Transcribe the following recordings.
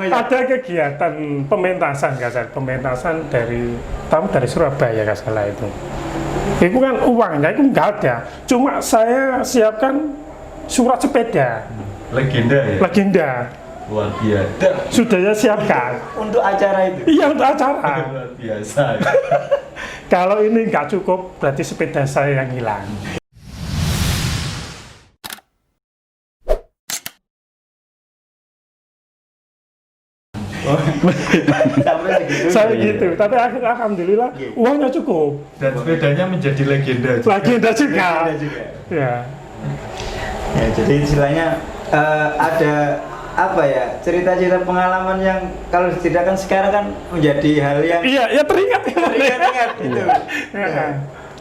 ada kegiatan pementasan dari Surabaya nggak salah itu. Itu kan uangnya itu nggak ada, cuma saya siapkan surat sepeda. Legenda ya? Legenda. Luar biasa. Sudah saya siapkan. Untuk acara itu? Iya, untuk acara. Luar biasa. Kalau ini nggak cukup, berarti sepeda saya yang hilang. Saya gitu, tapi alhamdulillah uangnya cukup. Dan sepedanya menjadi legenda. Legenda juga. Ya. Ya, jadi istilahnya ada apa ya, cerita-cerita pengalaman yang kalau diceritakan sekarang kan menjadi hal yang Iya, teringat itu. Ya,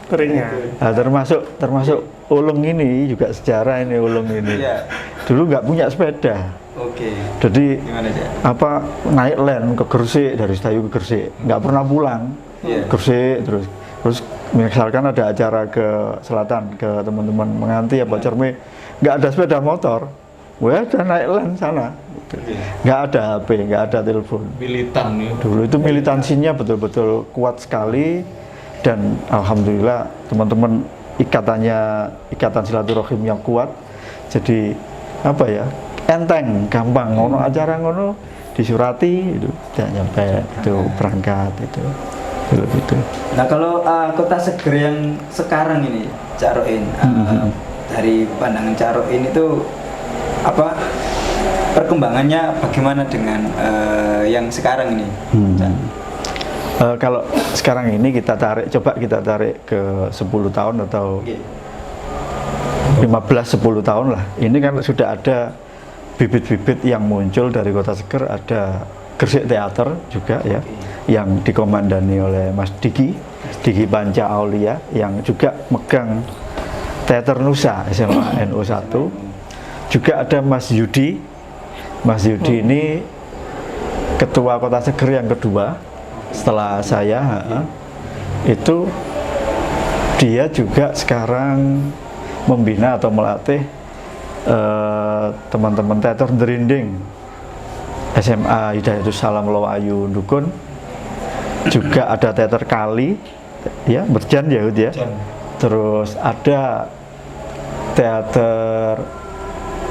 teringat. Nah, termasuk ulung ini juga sejarah ini ulung ini. Iya. Dulu nggak punya sepeda. Oke. Jadi Gimana aja? naik len ke Gresik, dari Sedayu ke Gresik, nggak pernah pulang. Iya. Gresik terus misalkan ada acara ke selatan ke teman-teman Menganti apa Cerme, nggak ada sepeda motor, udah naik len sana. Nggak ada HP, nggak ada telepon. Militan nih. Dulu itu militansinya betul-betul kuat sekali, dan alhamdulillah teman-teman ikatan silaturahim yang kuat. Jadi apa ya, enteng, gampang, ngono acara ngono disurati itu tidak nyampe itu berangkat itu. Nah kalau Kota Seger yang sekarang ini Cak Roin, dari pandangan Cak Roin itu apa perkembangannya bagaimana dengan yang sekarang ini? Kalau sekarang ini coba kita tarik ke 10 tahun atau 15-10 tahun lah. Ini kan sudah ada bibit-bibit yang muncul dari Kota Seger. Ada Gresik Teater juga ya, yang dikomandani oleh Mas Diki Panca Aulia, yang juga megang Teater Nusa SMA NU 1. Juga ada Mas Yudi ini ketua Kota Seger yang kedua setelah saya. Itu dia juga sekarang membina atau melatih teman-teman teater Derinding SMA Hidayatus Salam Lowayu Dukun. Juga ada teater Kali ya, Berjan ya Hud ya. Terus ada teater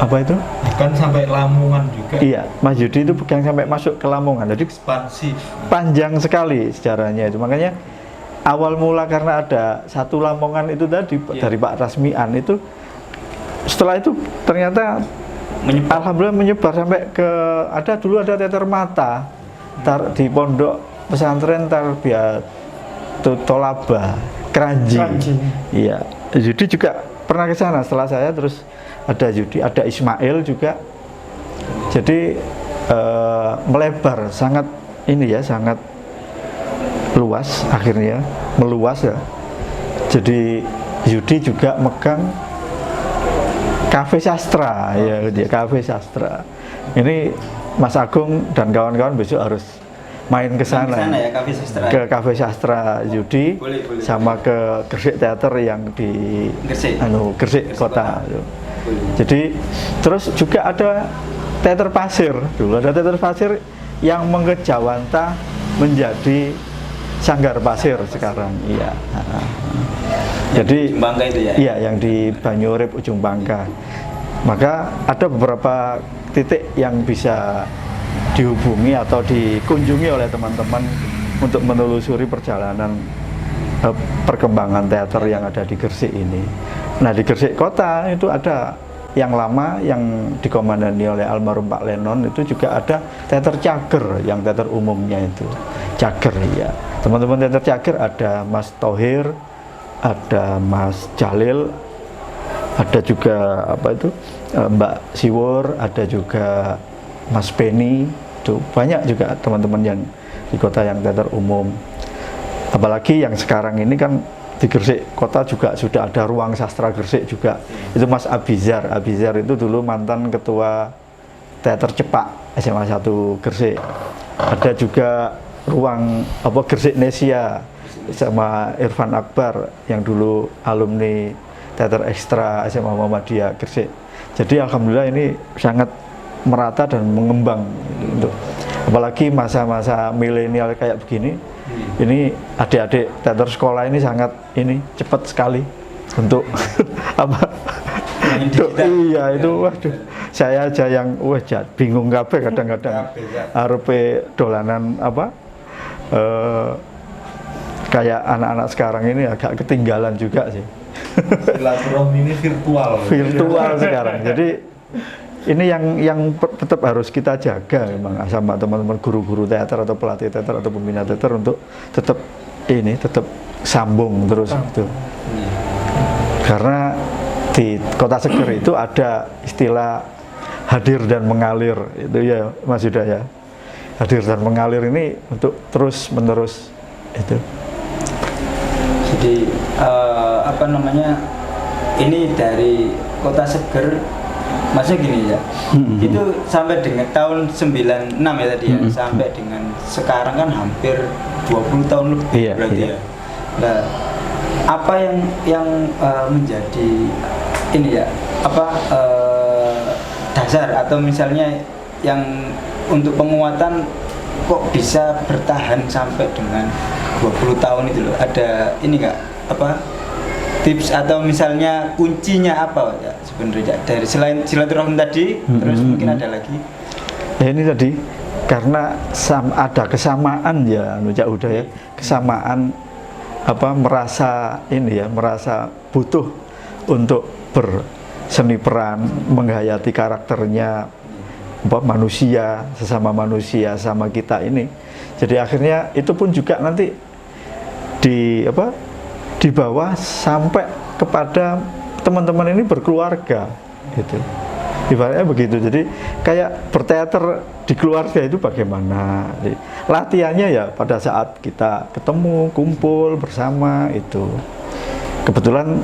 apa itu? Kan sampai Lamongan juga. Iya, Mas Yudi itu pegang sampai masuk ke Lamongan. Jadi Ekspansi. panjang sekali sejarahnya itu. Makanya awal mula karena ada satu Lamongan itu tadi dari Pak Rasmian itu, setelah itu ternyata alhamdulillah menyebar sampai ke dulu ada teater Mata di pondok pesantren Tarbiyatut Tholabah Kranji. Iya, Yudi juga pernah ke sana setelah saya. Terus ada Yudi, ada Ismail juga. Jadi melebar sangat sangat luas, akhirnya meluas ya. Jadi Yudi juga megang Kafe Sastra ya, Kafe Sastra. Ini Mas Agung dan kawan-kawan besok harus main ke sana ya, Kafe Sastra. Ke Kafe Sastra Yudi, boleh. Sama ke Gresik Teater yang di Gresik Kota. Jadi terus juga ada Teater Pasir. Dulu ada Teater Pasir yang mengejawantah menjadi Sanggar Pasir sekarang. Iya. Jadi Bangka itu ya? Iya, yang di Banyurip Ujung Bangka. Maka ada beberapa titik yang bisa dihubungi atau dikunjungi oleh teman-teman untuk menelusuri perjalanan perkembangan teater yang ada di Gresik ini. Nah, di Gresik Kota itu ada yang lama yang dikomandani oleh almarhum Pak Lenon. Itu juga ada teater Cager, yang teater umumnya itu Cager ya. Teman-teman teater Cager ada Mas Thohir, ada Mas Jalil, ada juga Mbak Siwur, ada juga Mas Beni. Itu banyak juga teman-teman yang di kota yang teater umum. Apalagi yang sekarang ini kan di Gresik Kota juga sudah ada ruang sastra Gresik juga. Itu Mas Abizar itu dulu mantan ketua teater Cepak SMA 1 Gresik. Ada juga ruang Gresik Nesia sama Irfan Akbar yang dulu alumni teater ekstra SMA Muhammadiyah Gresik. Jadi alhamdulillah ini sangat merata dan mengembang untuk apalagi masa-masa milenial kayak begini. Ini adik-adik teater sekolah ini sangat ini cepat sekali untuk apa? Untuk, iya itu waduh saya aja yang bingung kabeh kadang-kadang arepe dolanan apa kayak anak-anak sekarang ini agak ketinggalan juga sih. Silaturahmi ini virtual sekarang. Jadi ini yang tetap harus kita jaga memang sama teman-teman guru-guru teater atau pelatih teater atau pembina teater untuk tetap sambung terus gitu. Karena di Kota Seger itu ada istilah hadir dan mengalir itu ya Mas Yuda ya. Hadir dan mengalir ini untuk terus menerus itu. Jadi apa namanya, ini dari Kota Seger, maksudnya gini ya, itu sampai dengan tahun 96 ya tadi ya, sampai dengan sekarang kan hampir 20 tahun lebih berarti ya. Nah, apa yang menjadi ini ya, apa dasar atau misalnya yang untuk penguatan kok bisa bertahan sampai dengan 20 tahun itu loh, ada ini enggak apa tips atau misalnya kuncinya apa ya sebenarnya dari selain silaturahmi tadi, terus mungkin ada lagi ya ini tadi karena ada kesamaan ya Cak Uda ya, kesamaan apa merasa ini ya, merasa butuh untuk berseni peran, menghayati karakternya manusia, sesama manusia sama kita ini. Jadi akhirnya itu pun juga nanti dibawa sampai kepada teman-teman ini berkeluarga gitu. Ibaratnya begitu. Jadi kayak berteater di keluarga itu bagaimana? Jadi, latihannya ya pada saat kita ketemu, kumpul bersama itu. Kebetulan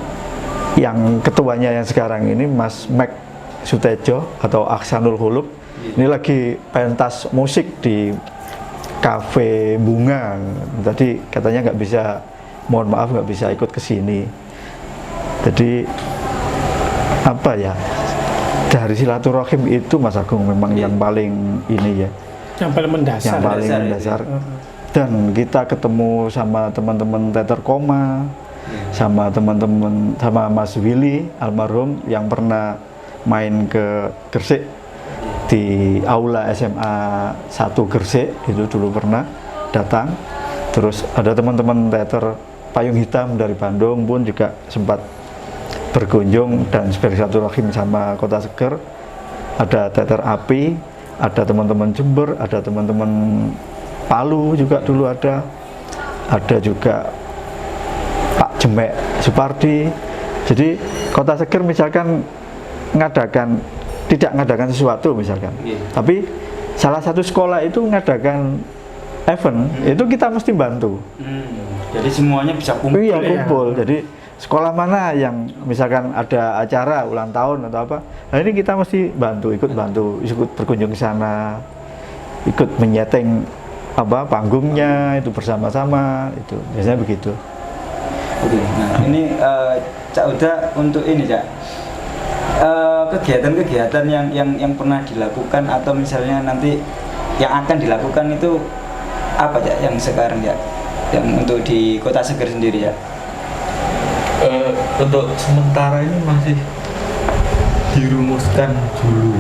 yang ketuanya yang sekarang ini Mas Mek Sutejo atau Aksanul Hulub ini lagi pentas musik di Cafe Bunga. Tadi katanya nggak bisa, mohon maaf nggak bisa ikut ke sini. Jadi apa ya, dari silaturahim itu Mas Agung memang yang paling ini ya, yang paling mendasar, yang paling mendasar. Dan kita ketemu sama teman-teman teater koma, sama teman-teman, sama Mas Willy almarhum yang pernah main ke Gresik di aula SMA 1 Gresik, itu dulu pernah datang. Terus ada teman-teman teater Payung Hitam dari Bandung pun juga sempat berkunjung dan silaturahim sama Kota Seger. Ada teater Api, ada teman-teman Jember, ada teman-teman Palu juga dulu ada juga Pak Jemek Supardi. Jadi Kota Seger misalkan tidak ngadakan sesuatu misalkan, tapi salah satu sekolah itu ngadakan event, itu kita mesti bantu. Jadi semuanya bisa kumpul. Iya, kumpul. Jadi sekolah mana yang misalkan ada acara ulang tahun atau apa, nah ini kita mesti ikut berkunjung ke sana, ikut menyeting apa panggungnya itu bersama-sama, itu biasanya begitu. Oke. Nah, ini Cak Uda untuk ini Cak, kegiatan-kegiatan yang pernah dilakukan atau misalnya nanti yang akan dilakukan itu apa ya yang sekarang ya, yang untuk di Kota Seger sendiri ya? Untuk sementara ini masih dirumuskan dulu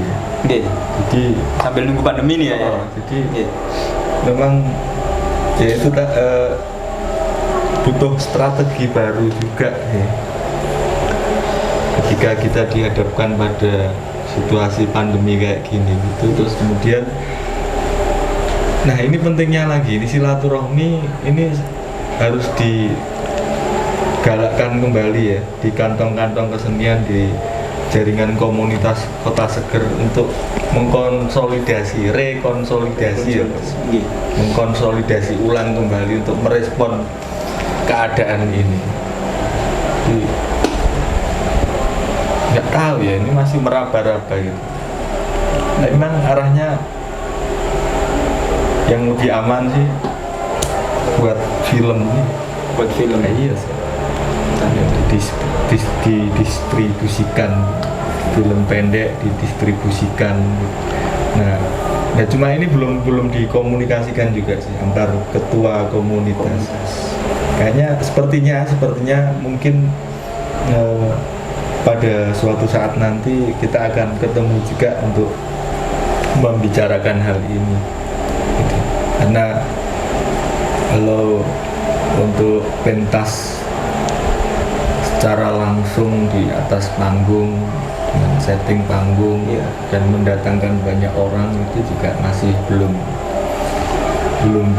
ya. Jadi sambil nunggu pandemi ini ya. Jadi memang ya itu butuh strategi baru juga ya. Ketika kita dihadapkan pada situasi pandemi kayak gini gitu, terus kemudian nah ini pentingnya lagi, ini silaturahmi ini harus digalakkan kembali ya di kantong-kantong kesenian, di jaringan komunitas Kota Seger untuk rekonsolidasi ya, mengkonsolidasi ulang kembali untuk merespon keadaan ini. Nggak tahu ya, ini masih meraba-raba gitu. Nah, memang arahnya yang lebih aman sih buat film ini. Buat film ya, iya sih. Didistribusikan film pendek, didistribusikan. Nah, Ya cuma ini belum dikomunikasikan juga sih antar ketua komunitas. Kayaknya sepertinya mungkin pada suatu saat nanti kita akan ketemu juga untuk membicarakan hal ini. Gitu. Karena kalau untuk pentas secara langsung di atas panggung dengan setting panggung dan mendatangkan banyak orang itu juga masih belum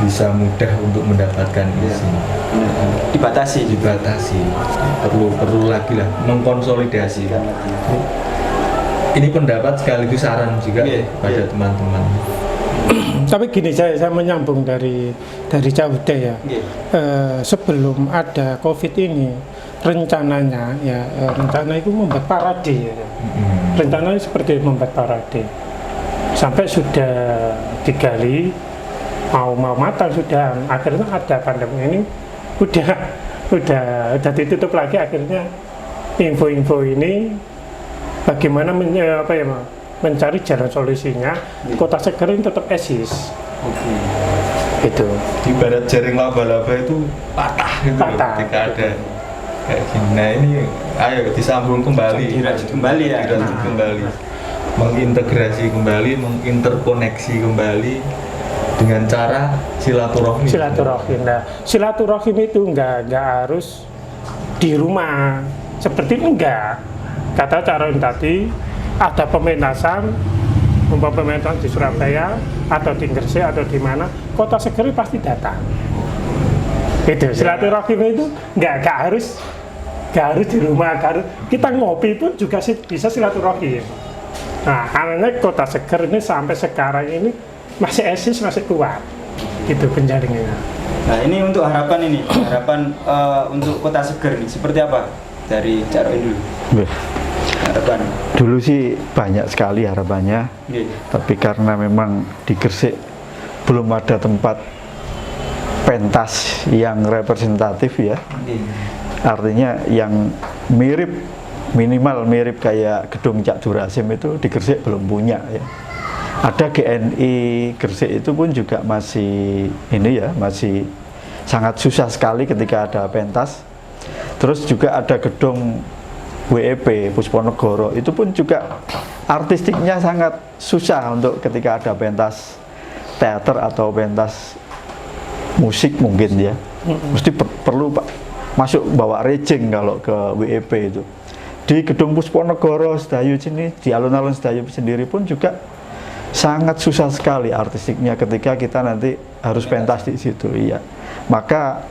bisa mudah untuk mendapatkan izin. Dibatasi Perlu lagi lah mengkonsolidasi. Ini pendapat sekaligus saran juga pada teman-teman. Tapi gini, saya menyambung dari Caude ya. Sebelum ada COVID ini, rencananya rencana itu membuat parade ya. Rencananya seperti membuat parade. Sampai sudah digali, mau matang sudah, akhirnya ada pandemi ini udah ditutup lagi. Akhirnya info ini bagaimana mencari jalan solusinya. Kota Seger ini tetap eksis. Itu Ibarat jaring laba-laba itu patah gitu ketika ada kayak gini. Nah ini ayo disambung kembali, dirajut kembali, mengintegrasi kembali, menginterkoneksi kembali dengan cara silaturahmi. Nah, silaturahim itu nggak harus di rumah, seperti enggak. Kata Caroin tadi, ada pementasan di Surabaya atau di Gresik atau di mana, Kota Seger pasti datang. Itu silaturahim itu nggak harus di rumah, kita ngopi pun juga bisa silaturahim. Nah, karena Kota Seger ini sampai sekarang ini masih eksis, masih kuat, gitu penjaringannya. Nah ini untuk harapan untuk Kota Seger ini seperti apa dari Cak Roin dulu? Harapan. Dulu sih banyak sekali harapannya, tapi karena memang di Gresik belum ada tempat pentas yang representatif ya. Artinya yang minimal mirip kayak gedung Cak Durasim itu di Gresik belum punya ya. Ada GNI Gresik itu pun juga masih sangat susah sekali ketika ada pentas. Terus juga ada gedung WEP Pusponegoro itu pun juga artistiknya sangat susah untuk ketika ada pentas teater atau pentas musik mungkin ya. Mesti perlu masuk bawa rejing kalau ke WEP itu. Di gedung Pusponegoro Sedayu sini, di alun-alun Sedayu sendiri pun juga sangat susah sekali artistiknya ketika kita nanti harus pentas di situ. Iya. Maka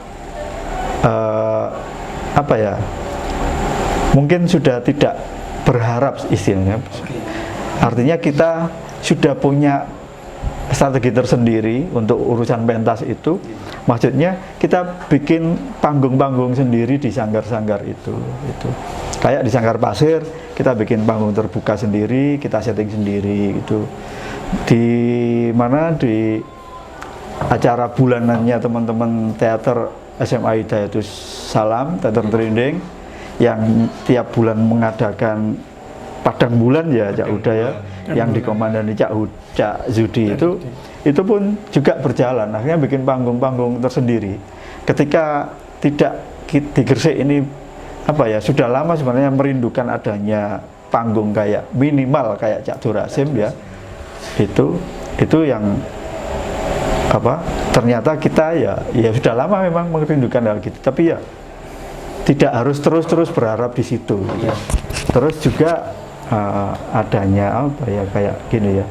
mungkin sudah tidak berharap istilahnya. Artinya kita sudah punya strategi tersendiri untuk urusan pentas itu. Maksudnya kita bikin panggung-panggung sendiri di sanggar-sanggar itu. Kayak di Sanggar Pasir kita bikin panggung terbuka sendiri, kita setting sendiri gitu. Di acara bulanannya teman-teman teater SMA Hidayatus Salam, teater Trinding yang tiap bulan mengadakan padang bulan ya Cak Huda ya, yang dikomandani Cak Zudi itu pun juga berjalan. Akhirnya bikin panggung-panggung tersendiri. Ketika tidak di Gresik ini sudah lama sebenarnya merindukan adanya panggung kayak minimal kayak Cak Durasim ya. Itu yang ternyata kita ya sudah lama memang merindukan hal gitu, tapi ya tidak harus terus berharap di situ gitu. Terus juga adanya kayak gini ya,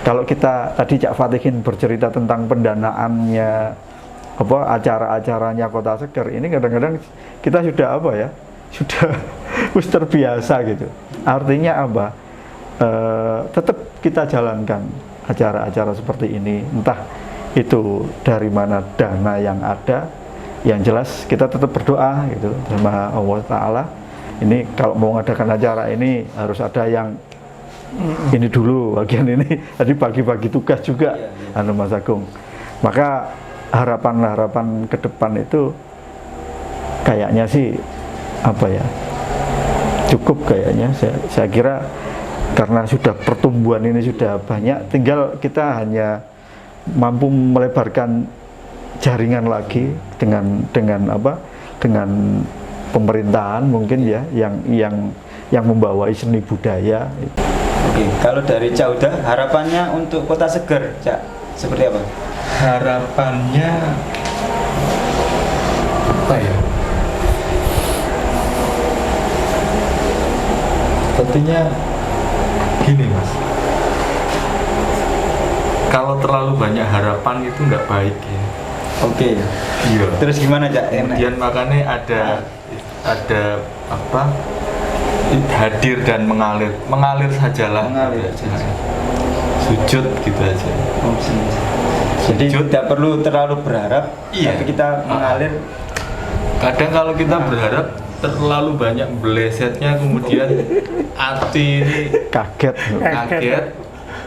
kalau kita tadi Cak Fatihin bercerita tentang pendanaannya acara-acaranya Kota Seger ini, kadang-kadang kita sudah sudah terbiasa gitu. Artinya tetap kita jalankan acara-acara seperti ini, entah itu dari mana dana yang ada, yang jelas kita tetap berdoa gitu sama Allah Ta'ala. Ini kalau mau mengadakan acara ini harus ada yang ini dulu, bagian ini tadi bagi-bagi tugas juga Mas Agung. Maka harapan ke depan itu kayaknya sih cukup kayaknya. Saya kira karena sudah pertumbuhan ini sudah banyak, tinggal kita hanya mampu melebarkan jaringan lagi dengan apa, dengan pemerintahan mungkin ya, yang membawa seni budaya. Oke, kalau dari Cak Huda, harapannya untuk Kota Seger, Cak, seperti apa? Harapannya apa ya? Tentunya gini Mas, kalau terlalu banyak harapan itu nggak baik ya. Oke. Iya. Terus gimana, Cak? Kemudian makanya ada apa? Hadir dan mengalir sajalah. Mengalir. Gitu aja. Sujud gitu aja. Jadi Sujud. tidak perlu terlalu berharap, Iya. tapi kita mengalir. Kadang kalau kita berharap terlalu banyak belesetnya, kemudian hati ini kaget,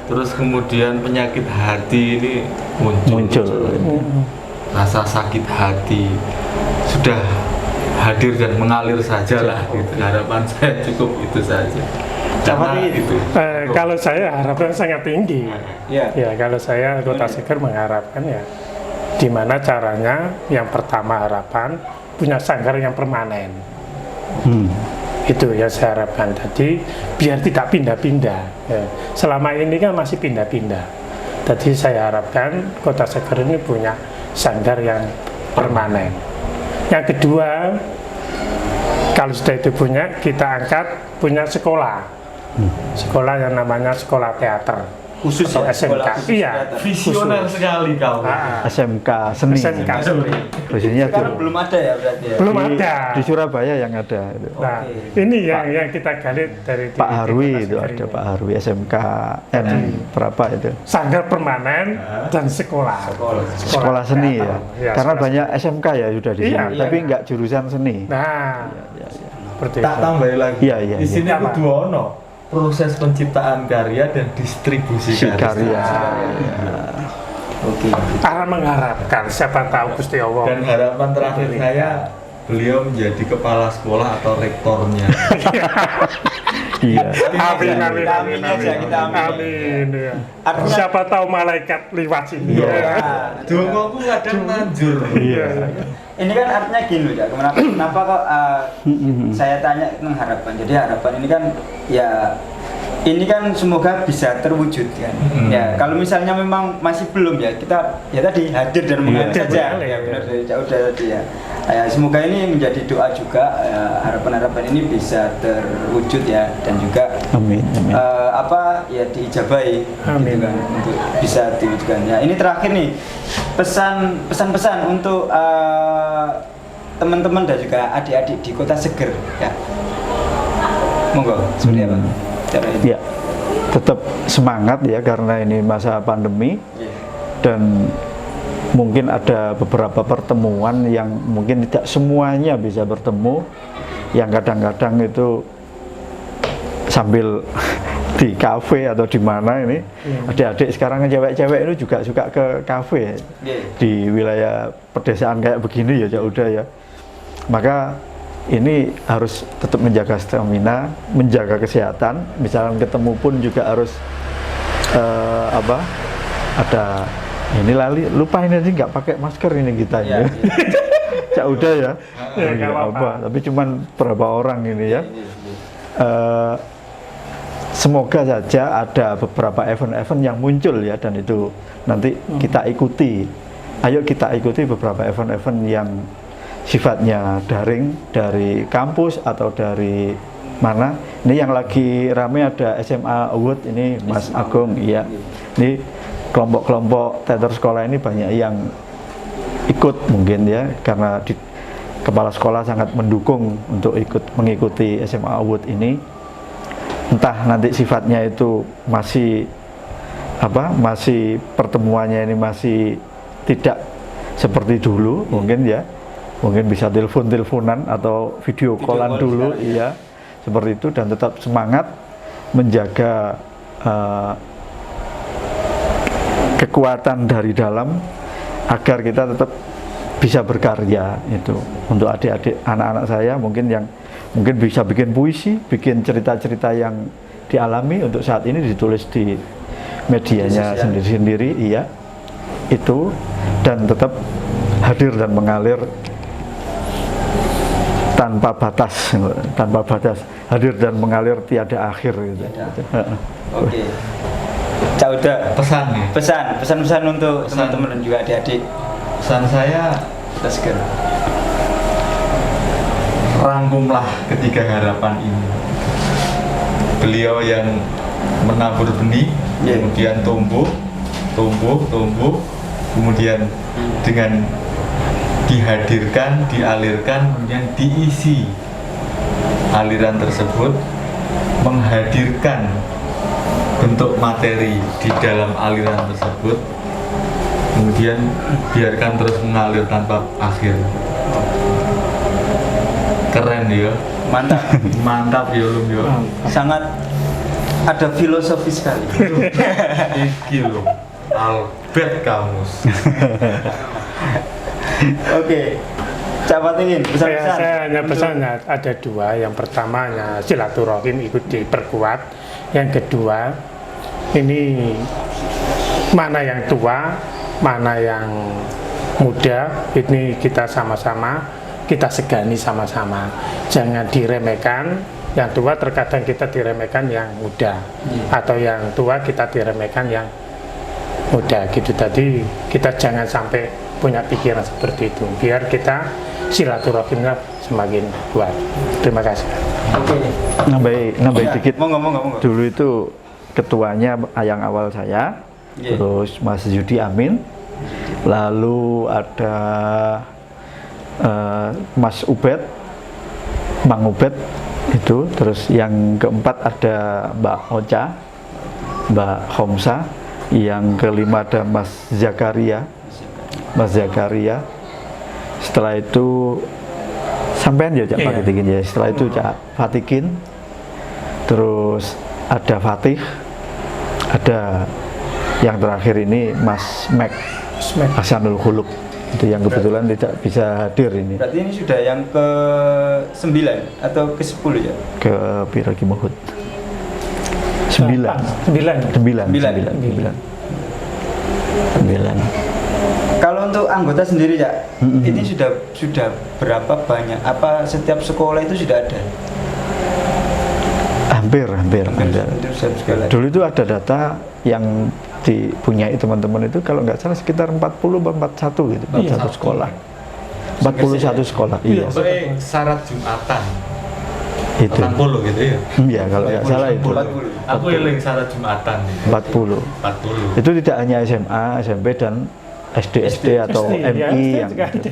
terus kemudian penyakit hati ini muncul. Rasa sakit hati sudah hadir dan mengalir sajalah gitu. Harapan saya cukup itu saja. Karena itu. Kalau saya harapan sangat tinggi. Ya. Ya, kalau saya Kota Seger mengharapkan ya, gimana caranya? Yang pertama harapan punya sanggar yang permanen. Itu ya saya harapkan. Jadi biar tidak pindah-pindah. Ya. Selama ini kan masih pindah-pindah. Jadi saya harapkan Kota Seger ini punya sanggar yang permanen. Yang kedua, kalau sudah itu punya, kita angkat punya sekolah. Sekolah yang namanya sekolah teater. Khusus Atau ya, SMK. sekolah khusus Iya. teater. Visioner sekali kau. SMK seni. SMK seni. Khususnya Sekarang belum ada ya berarti ya? Belum di, ada. di Surabaya yang ada itu. Nah, Oke. ini yang kita gali dari Pak Harwi Kota itu Seger ada ini. Pak Harwi SMK N berapa itu? Sanggar permanen dan sekolah. Sekolah seni ya. teater. Ya, Karena sekolah banyak SMK ya sudah di sini, Iya, tapi iya. nggak jurusan seni. Nah, seperti Tak itu. tambahin lagi. Iya, iya, Di sini iya. kudu ono proses penciptaan karya dan distribusi Si karya. Oke. Karena mengharapkan siapa tahu Gusti Allah. Dan harapan terakhir saya, beliau menjadi kepala sekolah atau rektornya. Iya. Amin, amin, Amin amin, aja, amin, kita amin. amin, ya. Artinya- Siapa tahu malaikat lewat sini. Iya. Ya. Dongoku kadang manjur. Iya. Ini kan artinya gini ya, kenapa kok saya tanya tentang harapan. Jadi harapan ini kan ya ini kan semoga bisa terwujud kan. Ya kalau misalnya memang masih belum ya kita ya tadi hadir dan mengalir Hadir saja. mengalir. Ya benar dari Cak Huda tadi ya. Ya, semoga ini menjadi doa juga harapan-harapan ini bisa terwujud ya dan juga Amin. Amin. apa ya diijabahi Amin. gitu kan untuk bisa diwujudkan. Ya ini terakhir nih pesan-pesan untuk teman-teman dan juga adik-adik di Kota Seger ya. Monggo seperti apa? Cara ini. Ya, tetap semangat ya karena ini masa pandemi Iya. dan mungkin ada beberapa pertemuan yang mungkin tidak semuanya bisa bertemu, yang kadang-kadang itu sambil di kafe atau di mana ini adik-adik sekarang cewek-cewek itu juga suka ke kafe Iya. di wilayah pedesaan kayak begini ya Cak Huda ya. Maka ini harus tetap menjaga stamina, menjaga kesehatan. Misalkan ketemu pun juga harus ada ini lupa ini tadi nggak pakai masker ini kita Iya, ini. Cak Huda ya. Ya, Nggak nggak apa-apa. Tapi cuman berapa orang ini ya. Iya. Semoga saja ada beberapa event-event yang muncul ya dan itu nanti kita ikuti. Ayo kita ikuti beberapa event-event yang sifatnya daring dari kampus atau dari mana. Ini yang lagi rame ada SMA Award ini Mas Agung iya. Ini kelompok-kelompok teater sekolah ini banyak yang ikut mungkin ya karena kepala sekolah sangat mendukung untuk mengikuti SMA Award ini. Entah nanti sifatnya itu masih pertemuannya ini masih tidak seperti dulu mungkin ya. Mungkin bisa teleponan atau video callan call dulu sekarang, iya. Seperti itu dan tetap semangat menjaga kekuatan dari dalam agar kita tetap bisa berkarya itu untuk adik-adik anak-anak saya mungkin yang mungkin bisa bikin puisi, bikin cerita-cerita yang dialami untuk saat ini ditulis di medianya Sosial. sendiri-sendiri, iya itu, dan tetap hadir dan mengalir tanpa batas, hadir dan mengalir tiada akhir gitu. Oke. Cak Uda, Pesan nih. pesan-pesan untuk Pesan. teman-teman dan juga adik-adik Pesan saya, kita seger. rangkumlah ketiga harapan ini. Beliau yang menabur benih, Iya. kemudian tumbuh, kemudian dengan dihadirkan, dialirkan, kemudian diisi aliran tersebut, menghadirkan bentuk materi di dalam aliran tersebut, kemudian biarkan terus mengalir tanpa akhir. Keren ya, Mantap. mantap ya Lum ya. Sangat ada filosofi sekali. Iki loh, Albert Camus. Oke. Cak Fatingin, pesan-pesan. Saya hanya untuk- pesannya ada dua. Yang pertama ya silaturahim ikut diperkuat. Yang kedua, ini mana yang tua, mana yang muda, ini kita sama-sama, kita segani sama-sama. Jangan diremehkan. Yang tua terkadang kita diremehkan yang muda, atau yang tua kita diremehkan yang muda gitu. Tadi kita jangan sampai punya pikiran seperti itu, biar kita silaturahimnya semakin kuat. Terima kasih. Oke. Nambah Ya, dikit. Monggo. Dulu itu ketuanya yang awal saya, Iya. terus Mas Yudi Amin, lalu ada Mas Ubed, Mang Ubed itu, terus yang keempat ada Mbak Ocha, Mbak Homsa, yang kelima ada Mas Zakaria, setelah itu sampean ya Cak Iya. Fatikin ya, setelah itu Cak Fatikin, terus ada Fatih, ada yang terakhir ini Mas Mek Hasanul Khuluq, itu yang kebetulan tidak bisa hadir ini Berarti ini sudah yang ke-9 atau ke-10 ya? ke Piragi Muhud. 9. 9. Kalau untuk anggota sendiri ya, ini sudah berapa banyak? Apa setiap sekolah itu sudah ada? Hampir. Hampir setiap sekolah. Dulu itu ada data yang dipunyai teman-teman itu kalau nggak salah sekitar 40 atau 41 gitu, 41 sekolah. 41 sekolah, iya. Sampai syarat Jumatan. Itu. 40 gitu ya. Iya, kalau nggak salah itu. 40. Aku eling syarat Jumatan nih. 40. 40. Itu tidak hanya SMA, SMP dan SD atau MI yang itu.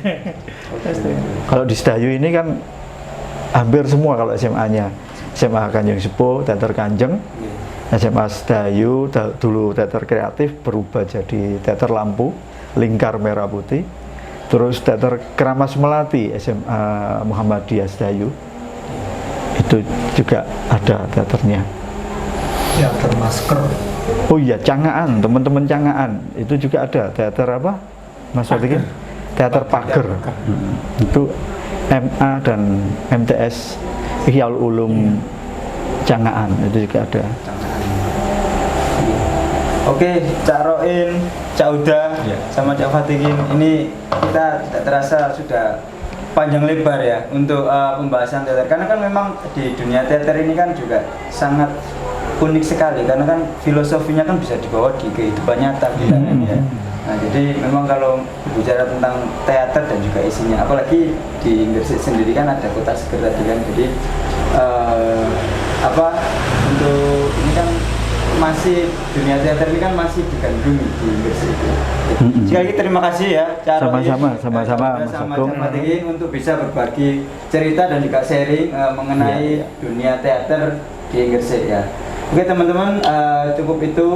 Kalau di Sedayu ini kan hampir semua kalau SMA-nya. SMA Kanjeng Sepuh, Teater Kanjeng, SMA Sedayu, dulu Teater Kreatif berubah jadi Teater Lampu, Lingkar Merah Putih. Terus Teater Keramas Melati, SMA Muhammadiyah Sedayu. Itu juga ada teaternya. Teater Masker. Oh iya, Cangaan, teman-teman Cangaan. Itu juga ada teater apa? Mas Fatikin? Teater Pager. Itu MA dan MTS Ihyaul Ulum Cangaan, itu juga ada. Oke, Cak Roin, Cak Uda, Ya. sama Cak Fatikin, ini kita tidak terasa sudah panjang lebar ya untuk pembahasan teater. Karena kan memang di dunia teater ini kan juga sangat unik sekali, karena kan filosofinya kan bisa dibawa di kehidupan nyata kita kan ya. Nah, jadi memang kalau bicara tentang teater dan juga isinya, apalagi di Gresik sendiri kan ada kota seger tadi kan, jadi untuk ini kan masih dunia teater ini kan masih digandrungi di Gresik itu. Sekali lagi terima kasih ya Cak Roy, Sama-sama, Mas sama Agung. Cak Fatikin untuk bisa berbagi cerita dan juga sharing mengenai dunia teater di Gresik ya. Oke teman-teman, cukup itu.